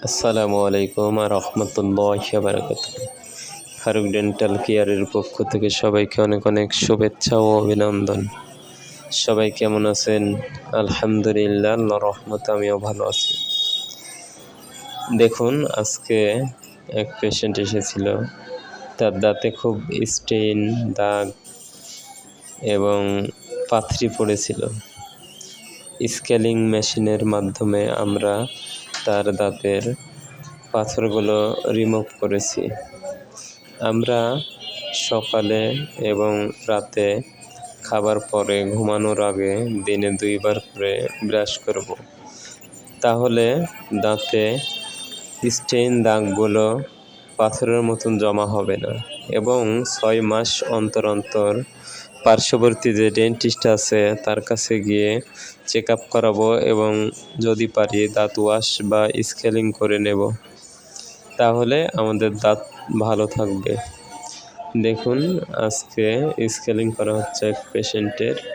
আসসালামু আলাইকুম রহমতুল্লাহি ওয়া বারাকাতুহু। ফারুক ডেন্টাল কেয়ারের পক্ষ থেকে সবাইকে অনেক অনেক শুভেচ্ছা ও অভিনন্দন। সবাই কেমন আছেন? আলহামদুলিল্লাহ, আল্লাহর রহমতে আমিও ভালো আছি। দেখুন, আজকে এক পেশেন্ট এসেছিল। তার দাঁতে খুব স্টেইন, দাগ এবং পাথরি পড়েছিল। স্কেলিং মেশিনের মাধ্যমে আমরা তার দাঁতের পাথরগুলো রিমুভ করেছি। আমরা সকালে এবং রাতে খাবার পরে ঘুমানোর আগে দিনে 2 বার করে ব্রাশ করব। তাহলে দাঁতে স্টেইন দাগগুলো পাথরের মতন জমা হবে না। এবং 6 মাস অন্তর অন্তর পার্শ্ববর্তী যে ডেন্টিস্ট আছে তার কাছে গিয়ে চেক আপ করাবো এবং যদি পারি দাঁত ওয়াশ বা স্কেলিং করে নেব। তাহলে আমাদের দাঁত ভালো থাকবে। দেখুন, আজকে স্কেলিং করা হচ্ছে এক পেশেন্টের।